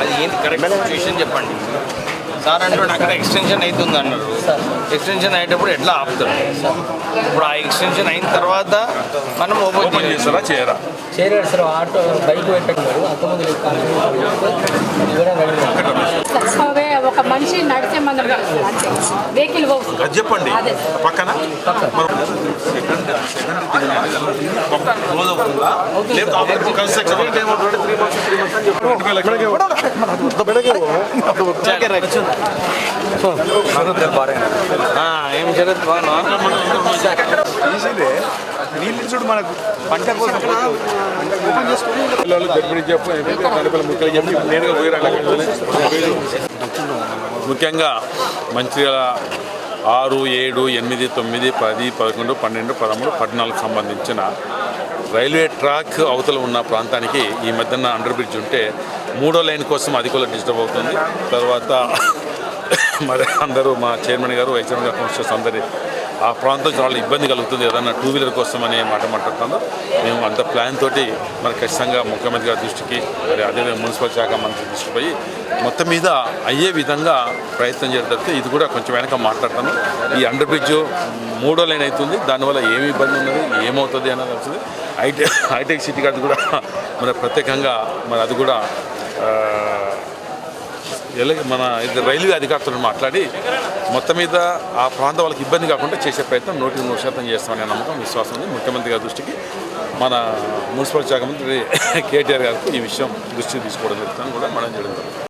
అది ఏంటి correct situation చెప్పండి సార్ అంటాడు అక్కడ ఎక్స్టెన్షన్ అవుతుంది అన్నారు. ఎక్స్టెన్షన్ అయ్యేటప్పుడు ఎట్లా ఆపుతాడు? ఇప్పుడు ఆ ఎక్స్టెన్షన్ అయిన తర్వాత మనం ఓపెన్ చేస్తారా చేయరా? చేయలేడు సార్. ఆటో బైక్ పెట్టాడు అంతమంది ఒక మనిషి నడిచే మనం వెహికల్ చెప్పండి పక్కన ఏం జరుగుతుంది నీళ్ళు చూడు మనకు పంట కోసం పిల్లలు గర్భిణీ చెప్పు ముక్కలు చెప్పి నేరుగా పోయి ముఖ్యంగా మంచిర్యాల 6, 7, 8, 9, 10, 11, 12, 13, 14 సంబంధించిన రైల్వే ట్రాక్ అవతల ఉన్న ప్రాంతానికి ఈ మధ్యన అండర్ బ్రిడ్జ్ ఉంటే 3వ లైన్ కోసం అది కూడా డిస్టర్బ్ అవుతుంది. తర్వాత మరి అందరూ మా చైర్మన్ గారు వైస్ చైర్మన్ గారు కౌన్సిలర్స్ అందరి ఆ ప్రాంతం చాలా ఇబ్బంది కలుగుతుంది ఏదన్నా 2 వీలర్ కోసం అనే మాట మాట్లాడుతున్నాం. మేము అంత ప్లాన్ తోటి మరి ఖచ్చితంగా ముఖ్యమంత్రి గారి దృష్టికి మరి అదేవిధంగా మున్సిపల్ శాఖ మంత్రి దృష్టికి పోయి మొత్తం మీద అయ్యే విధంగా ప్రయత్నం చేయడం. ఇది కూడా కొంచెం వెనక మాట్లాడతాను. ఈ అండర్ బ్రిడ్జ్ 3వ లైన్ అవుతుంది. దానివల్ల ఏమి ఇబ్బంది ఉన్నది ఏమవుతుంది అన్నది వస్తుంది. హైటెక్ సిటీ కార్డు కూడా మరి ప్రత్యేకంగా మరి అది కూడా మన రైల్వే అధికారులతో మాట్లాడి మొత్తం మీద ఆ ప్రాంతం వాళ్ళకి ఇబ్బంది కాకుండా చేసే ప్రయత్నం 100% చేస్తామనే నమ్మకం విశ్వాసం ఉంది. ముఖ్యమంత్రి గారి దృష్టికి మన మున్సిపల్ శాఖ మంత్రి కేటీఆర్ గారికి ఈ విషయం దృష్టికి తీసుకోవడం జరుగుతుందని కూడా మనం చేయడం జరుగుతుంది.